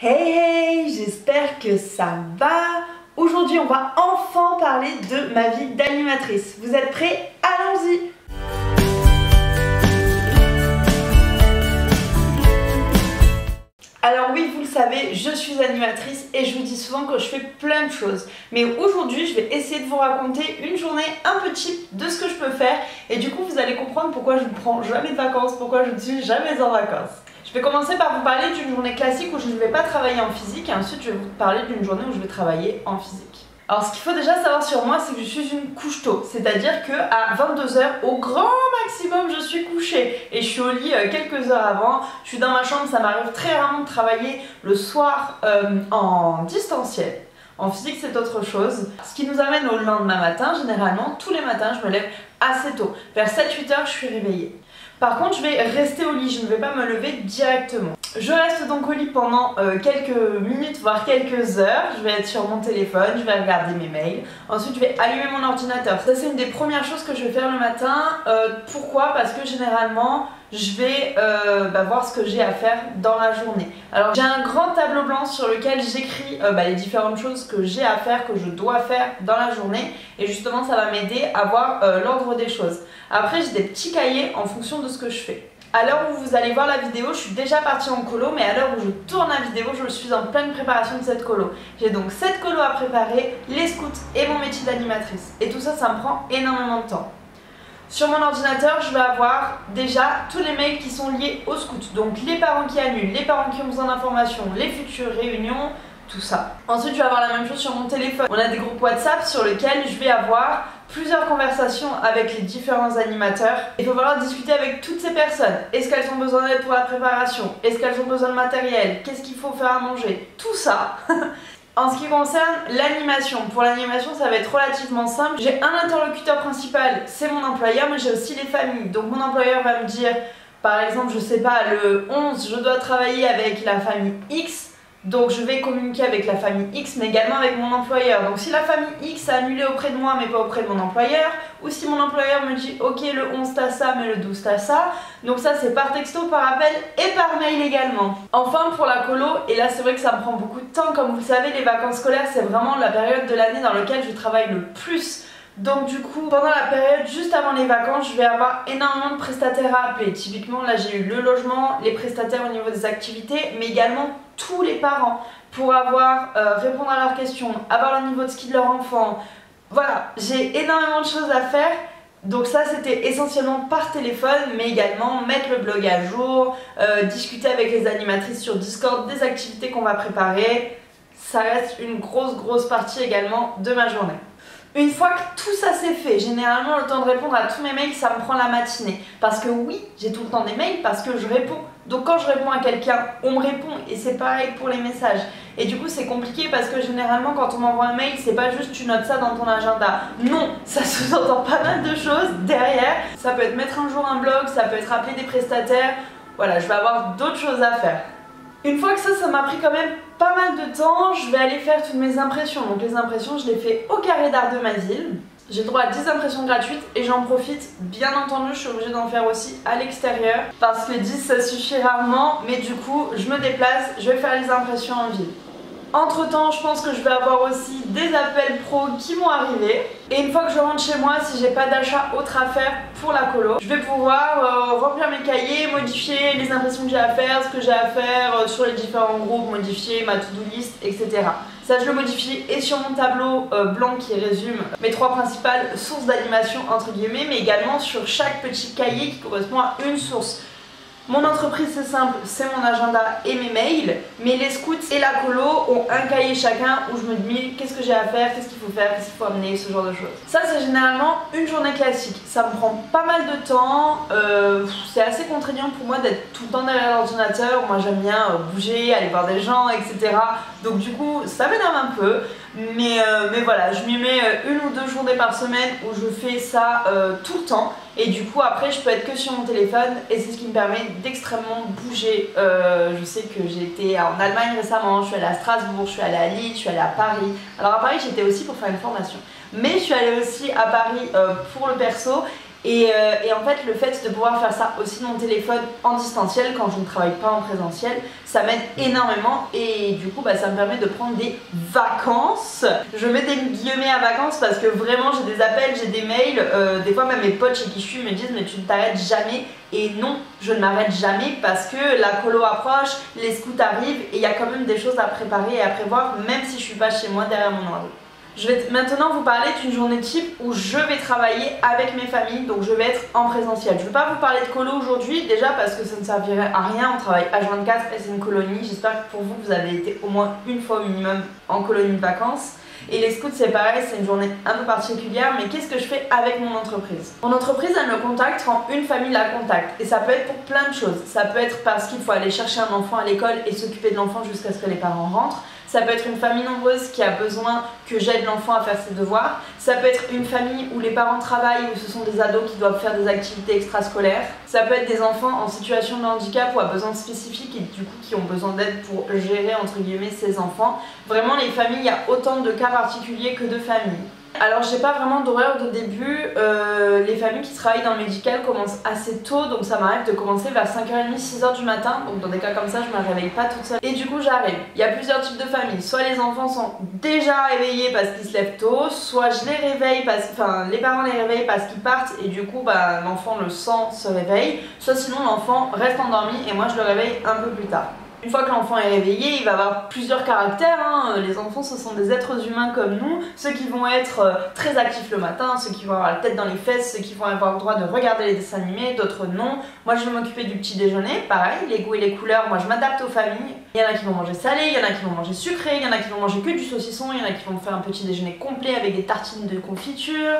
Hey hey, j'espère que ça va. Aujourd'hui on va enfin parler de ma vie d'animatrice. Vous êtes prêts? Allons-y. Alors oui, vous le savez, je suis animatrice et je vous dis souvent que je fais plein de choses. Mais aujourd'hui, je vais essayer de vous raconter une journée un peu cheap de ce que je peux faire. Et du coup, vous allez comprendre pourquoi je ne prends jamais de vacances, pourquoi je ne suis jamais en vacances. Je vais commencer par vous parler d'une journée classique où je ne vais pas travailler en physique. Et ensuite, je vais vous parler d'une journée où je vais travailler en physique. Alors ce qu'il faut déjà savoir sur moi, c'est que je suis une couche-tôt. C'est-à-dire qu'à 22 h, au grand maximum, je suis couchée. Et je suis au lit quelques heures avant. Je suis dans ma chambre, ça m'arrive très rarement de travailler le soir en distanciel. En physique, c'est autre chose. Ce qui nous amène au lendemain matin. Généralement, tous les matins, je me lève assez tôt. Vers 7-8 h, je suis réveillée. Par contre, je vais rester au lit, je ne vais pas me lever directement. Je reste donc au lit pendant quelques minutes, voire quelques heures. Je vais être sur mon téléphone, je vais regarder mes mails. Ensuite, je vais allumer mon ordinateur. Ça, c'est une des premières choses que je vais faire le matin. Pourquoi? Parce que généralement, je vais voir ce que j'ai à faire dans la journée. Alors, j'ai un grand tableau blanc sur lequel j'écris les différentes choses que j'ai à faire, que je dois faire dans la journée. Et justement, ça va m'aider à voir l'ordre des choses. Après, j'ai des petits cahiers en fonction de ce que je fais. À l'heure où vous allez voir la vidéo, je suis déjà partie en colo, mais à l'heure où je tourne la vidéo, je suis en pleine préparation de cette colo. J'ai donc cette colo à préparer, les scouts et mon métier d'animatrice. Et tout ça, ça me prend énormément de temps. Sur mon ordinateur, je vais avoir déjà tous les mails qui sont liés aux scouts. Donc les parents qui annulent, les parents qui ont besoin d'informations, les futures réunions, tout ça. Ensuite, je vais avoir la même chose sur mon téléphone. On a des groupes WhatsApp sur lesquels je vais avoir plusieurs conversations avec les différents animateurs. Il faut falloir discuter avec toutes ces personnes. Est-ce qu'elles ont besoin d'aide pour la préparation? Est-ce qu'elles ont besoin de matériel? Qu'est-ce qu'il faut faire à manger? Tout ça. En ce qui concerne l'animation, pour l'animation ça va être relativement simple. J'ai un interlocuteur principal, c'est mon employeur, mais j'ai aussi les familles. Donc mon employeur va me dire, par exemple, je sais pas, le 11, je dois travailler avec la famille X. Donc je vais communiquer avec la famille X mais également avec mon employeur. Donc si la famille X a annulé auprès de moi mais pas auprès de mon employeur, ou si mon employeur me dit ok le 11 t'as ça mais le 12 t'as ça, donc ça c'est par texto, par appel et par mail également. Enfin pour la colo, et là c'est vrai que ça me prend beaucoup de temps, comme vous le savez les vacances scolaires c'est vraiment la période de l'année dans laquelle je travaille le plus. Donc du coup, pendant la période juste avant les vacances, je vais avoir énormément de prestataires à appeler. Typiquement, là j'ai eu le logement, les prestataires au niveau des activités, mais également tous les parents pour répondre à leurs questions, avoir le niveau de ski de leur enfant. Voilà, j'ai énormément de choses à faire. Donc ça c'était essentiellement par téléphone, mais également mettre le blog à jour, discuter avec les animatrices sur Discord des activités qu'on va préparer. Ça reste une grosse partie également de ma journée. Une fois que tout ça c'est fait, généralement le temps de répondre à tous mes mails, ça me prend la matinée. Parce que oui, j'ai tout le temps des mails parce que je réponds. Donc quand je réponds à quelqu'un, on me répond et c'est pareil pour les messages. Et du coup c'est compliqué parce que généralement quand on m'envoie un mail, c'est pas juste tu notes ça dans ton agenda. Non, ça sous-entend pas mal de choses derrière. Ça peut être mettre un jour un blog, ça peut être appeler des prestataires. Voilà, je vais avoir d'autres choses à faire. Une fois que ça m'a pris quand même pas mal de temps, je vais aller faire toutes mes impressions. Donc les impressions, je les fais au Carré d'Art de ma ville. J'ai le droit à 10 impressions gratuites et j'en profite, bien entendu, je suis obligée d'en faire aussi à l'extérieur parce que 10 ça suffit rarement, mais du coup, je me déplace, je vais faire les impressions en ville. Entre temps, je pense que je vais avoir aussi des appels pro qui vont arriver. Et une fois que je rentre chez moi, si j'ai pas d'achat autre à faire pour la colo, je vais pouvoir remplir mes cahiers, modifier les impressions que j'ai à faire, ce que j'ai à faire sur les différents groupes, modifier ma to-do list, etc. Ça, je le modifie et sur mon tableau blanc qui résume mes 3 principales sources d'animation entre guillemets, mais également sur chaque petit cahier qui correspond à une source. Mon entreprise c'est simple, c'est mon agenda et mes mails, mais les scouts et la colo ont un cahier chacun où je me dis qu'est-ce que j'ai à faire, qu'est-ce qu'il faut faire, qu'est-ce qu'il faut amener, ce genre de choses. Ça c'est généralement une journée classique, ça me prend pas mal de temps, c'est assez contraignant pour moi d'être tout le temps derrière l'ordinateur, moi j'aime bien bouger, aller voir des gens, etc. Donc du coup ça m'énerve un peu, mais voilà, je m'y mets 1 ou 2 journées par semaine où je fais ça tout le temps. Et du coup après je peux être que sur mon téléphone et c'est ce qui me permet d'extrêmement bouger. Je sais que j'ai été en Allemagne récemment, je suis allée à Strasbourg, je suis allée à Lille, je suis allée à Paris. Alors à Paris j'étais aussi pour faire une formation. Mais je suis allée aussi à Paris pour le perso Et en fait, le fait de pouvoir faire ça aussi de mon téléphone en distanciel quand je ne travaille pas en présentiel, ça m'aide énormément et du coup ça me permet de prendre des vacances. Je mets des guillemets à vacances parce que vraiment j'ai des appels, j'ai des mails, des fois même mes potes chez qui je suis me disent mais tu ne t'arrêtes jamais. Et non, je ne m'arrête jamais parce que la colo approche, les scouts arrivent et il y a quand même des choses à préparer et à prévoir même si je suis pas chez moi derrière mon ordi. Je vais maintenant vous parler d'une journée type où je vais travailler avec mes familles, donc je vais être en présentiel. Je ne vais pas vous parler de colo aujourd'hui, déjà parce que ça ne servirait à rien, on travaille H24 et c'est une colonie. J'espère que pour vous, vous avez été au moins une fois au minimum en colonie de vacances. Et les scouts c'est pareil, c'est une journée un peu particulière, mais qu'est-ce que je fais avec mon entreprise? Mon entreprise elle me contacte quand une famille la contacte et ça peut être pour plein de choses. Ça peut être parce qu'il faut aller chercher un enfant à l'école et s'occuper de l'enfant jusqu'à ce que les parents rentrent. Ça peut être une famille nombreuse qui a besoin que j'aide l'enfant à faire ses devoirs. Ça peut être une famille où les parents travaillent, où ce sont des ados qui doivent faire des activités extrascolaires. Ça peut être des enfants en situation de handicap ou à besoins spécifiques et du coup qui ont besoin d'aide pour gérer entre guillemets ces enfants. Vraiment les familles, il y a autant de cas particuliers que de familles. Alors j'ai pas vraiment d'horaire de début, les familles qui travaillent dans le médical commencent assez tôt donc ça m'arrive de commencer vers 5h30, 6h du matin donc dans des cas comme ça je me réveille pas toute seule et du coup j'arrive. Il y a plusieurs types de familles, soit les enfants sont déjà réveillés parce qu'ils se lèvent tôt, soit je les réveille les parents les réveillent parce qu'ils partent et du coup l'enfant le sent, se réveille, soit sinon l'enfant reste endormi et moi je le réveille un peu plus tard. Une fois que l'enfant est réveillé, il va avoir plusieurs caractères, hein. Les enfants ce sont des êtres humains comme nous, ceux qui vont être très actifs le matin, ceux qui vont avoir la tête dans les fesses, ceux qui vont avoir le droit de regarder les dessins animés, d'autres non. Moi je vais m'occuper du petit déjeuner, pareil, les goûts et les couleurs, moi je m'adapte aux familles. Il y en a qui vont manger salé, il y en a qui vont manger sucré, il y en a qui vont manger que du saucisson, il y en a qui vont faire un petit déjeuner complet avec des tartines de confiture.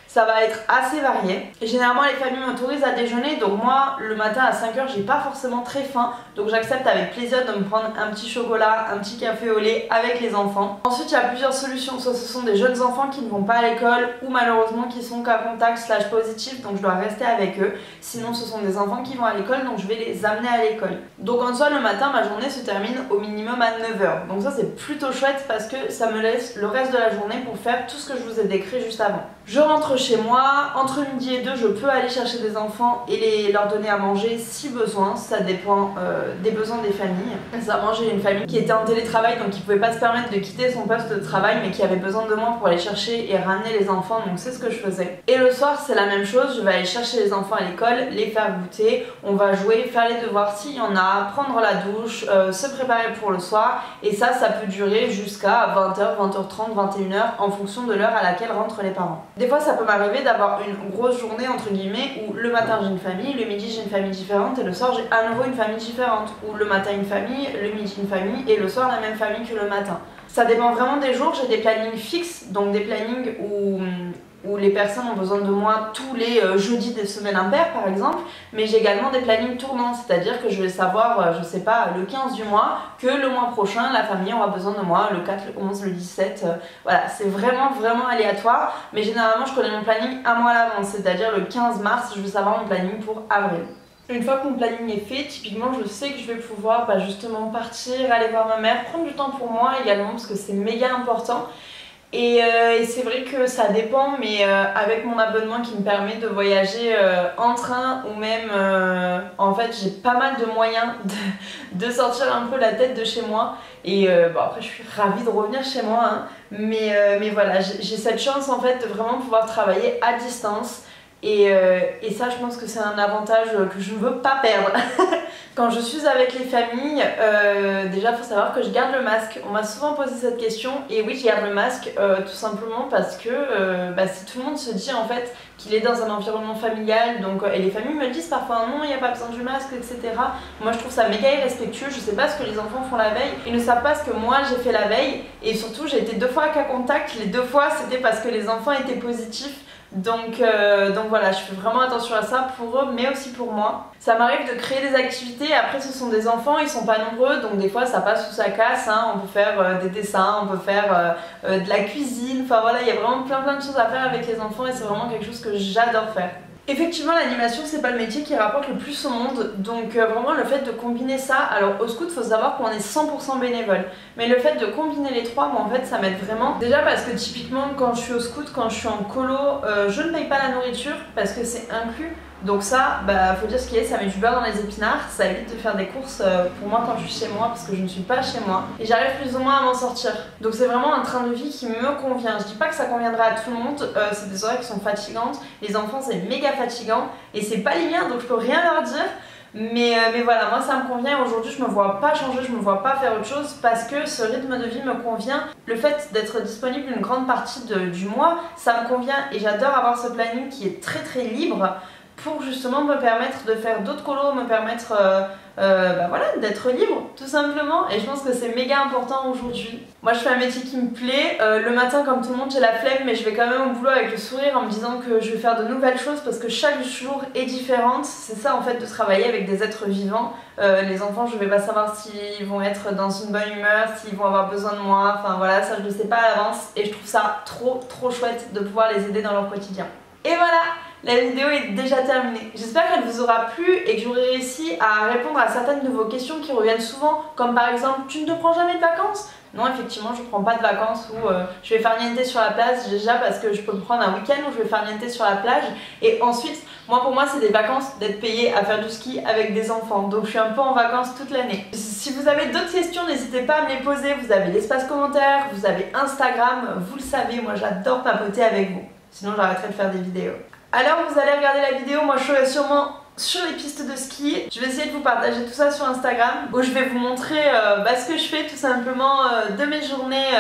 Ça va être assez varié. Et généralement les familles m'autorisent à déjeuner, donc moi le matin à 5h j'ai pas forcément très faim, donc j'accepte avec plaisir de me prendre un petit chocolat, un petit café au lait avec les enfants. Ensuite il y a plusieurs solutions, soit ce sont des jeunes enfants qui ne vont pas à l'école ou malheureusement qui sont cas contact / positif, donc je dois rester avec eux. Sinon ce sont des enfants qui vont à l'école, donc je vais les amener à l'école. Donc en soi le matin ma journée se termine au minimum à 9h, donc ça c'est plutôt chouette parce que ça me laisse le reste de la journée pour faire tout ce que je vous ai décrit juste avant. Je rentre chez moi, entre midi et 2 je peux aller chercher des enfants et leur donner à manger si besoin, ça dépend des besoins des familles. Récemment j'ai une famille qui était en télétravail donc qui pouvait pas se permettre de quitter son poste de travail mais qui avait besoin de moi pour aller chercher et ramener les enfants, donc c'est ce que je faisais. Et le soir c'est la même chose, je vais aller chercher les enfants à l'école, les faire goûter, on va jouer, faire les devoirs s'il y en a, prendre la douche, se préparer pour le soir et ça peut durer jusqu'à 20h, 20h30, 21h en fonction de l'heure à laquelle rentrent les parents. Des fois ça peut m'arriver d'avoir une grosse journée entre guillemets où le matin j'ai une famille, le midi j'ai une famille différente et le soir j'ai à nouveau une famille différente, ou le matin une famille, le midi une famille et le soir la même famille que le matin. Ça dépend vraiment des jours, j'ai des plannings fixes, donc des plannings où les personnes ont besoin de moi tous les jeudis des semaines impaires par exemple, mais j'ai également des plannings tournants, c'est-à-dire que je vais savoir, je sais pas, le 15 du mois, que le mois prochain la famille aura besoin de moi, le 4, le 11, le 17, voilà, c'est vraiment aléatoire, mais généralement je connais mon planning un mois à l'avance, c'est-à-dire le 15 mars, je vais savoir mon planning pour avril. Une fois que mon planning est fait, typiquement je sais que je vais pouvoir justement partir, aller voir ma mère, prendre du temps pour moi également parce que c'est méga important. Et c'est vrai que ça dépend, mais avec mon abonnement qui me permet de voyager en train ou même en fait j'ai pas mal de moyens de sortir un peu la tête de chez moi. Et bon après je suis ravie de revenir chez moi, hein, mais voilà, j'ai cette chance en fait de vraiment pouvoir travailler à distance. Et ça je pense que c'est un avantage que je ne veux pas perdre. Quand je suis avec les familles, déjà il faut savoir que je garde le masque. On m'a souvent posé cette question et oui je garde le masque tout simplement parce que si tout le monde se dit en fait qu'il est dans un environnement familial, donc, et les familles me le disent parfois non il n'y a pas besoin du masque etc. Moi je trouve ça méga irrespectueux, je sais pas ce que les enfants font la veille, ils ne savent pas ce que moi j'ai fait la veille et surtout j'ai été 2 fois à cas contact, les 2 fois c'était parce que les enfants étaient positifs. Donc voilà, je fais vraiment attention à ça pour eux mais aussi pour moi. Ça m'arrive de créer des activités, après ce sont des enfants, ils sont pas nombreux donc des fois ça passe ou ça casse, hein. On peut faire des dessins, on peut faire de la cuisine, enfin voilà, il y a vraiment plein de choses à faire avec les enfants et c'est vraiment quelque chose que j'adore faire. Effectivement, l'animation c'est pas le métier qui rapporte le plus au monde, donc vraiment le fait de combiner ça, alors au scout faut savoir qu'on est 100% bénévole, mais le fait de combiner les trois, moi en fait ça m'aide vraiment. Déjà parce que typiquement quand je suis au scout, quand je suis en colo, je ne paye pas la nourriture parce que c'est inclus. Donc ça, bah faut dire ce qu'il est, ça met du beurre dans les épinards, ça évite de faire des courses pour moi quand je suis chez moi parce que je ne suis pas chez moi et j'arrive plus ou moins à m'en sortir. Donc c'est vraiment un train de vie qui me convient. Je dis pas que ça conviendra à tout le monde, c'est des horaires qui sont fatigantes, les enfants c'est méga fatigant et c'est pas les miens donc je peux rien leur dire. Mais voilà, moi ça me convient. Aujourd'hui je me vois pas changer, je me vois pas faire autre chose parce que ce rythme de vie me convient. Le fait d'être disponible une grande partie du mois, ça me convient et j'adore avoir ce planning qui est très libre pour justement me permettre de faire d'autres colos, me permettre bah voilà, d'être libre tout simplement, et je pense que c'est méga important aujourd'hui. Moi je fais un métier qui me plaît, le matin comme tout le monde j'ai la flemme mais je vais quand même au boulot avec le sourire en me disant que je vais faire de nouvelles choses parce que chaque jour est différente. C'est ça en fait de travailler avec des êtres vivants. Les enfants je vais pas savoir s'ils vont être dans une bonne humeur, s'ils vont avoir besoin de moi, enfin voilà, ça je le sais pas à l'avance et je trouve ça trop chouette de pouvoir les aider dans leur quotidien. Et voilà, la vidéo est déjà terminée. J'espère qu'elle vous aura plu et que j'aurai réussi à répondre à certaines de vos questions qui reviennent souvent, comme par exemple, tu ne te prends jamais de vacances? Non, effectivement, je ne prends pas de vacances où je vais faire niente sur la plage, déjà parce que je peux me prendre un week-end où je vais faire niente sur la plage. Et ensuite, pour moi, c'est des vacances d'être payé à faire du ski avec des enfants. Donc je suis un peu en vacances toute l'année. Si vous avez d'autres questions, n'hésitez pas à me les poser. Vous avez l'espace commentaire, vous avez Instagram, vous le savez, moi j'adore papoter avec vous. Sinon j'arrêterai de faire des vidéos. Alors vous allez regarder la vidéo, moi je serai sûrement sur les pistes de ski. Je vais essayer de vous partager tout ça sur Instagram où je vais vous montrer ce que je fais tout simplement de mes journées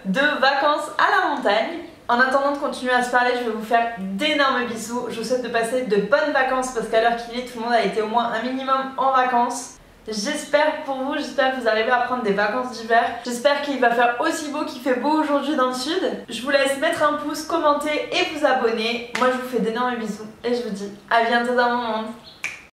de vacances à la montagne. En attendant de continuer à se parler, je vais vous faire d'énormes bisous. Je vous souhaite de passer de bonnes vacances parce qu'à l'heure qu'il est, tout le monde a été au moins un minimum en vacances. J'espère pour vous, j'espère que vous arrivez à prendre des vacances d'hiver. J'espère qu'il va faire aussi beau qu'il fait beau aujourd'hui dans le sud. Je vous laisse mettre un pouce, commenter et vous abonner. Moi je vous fais d'énormes bisous et je vous dis à bientôt dans mon monde.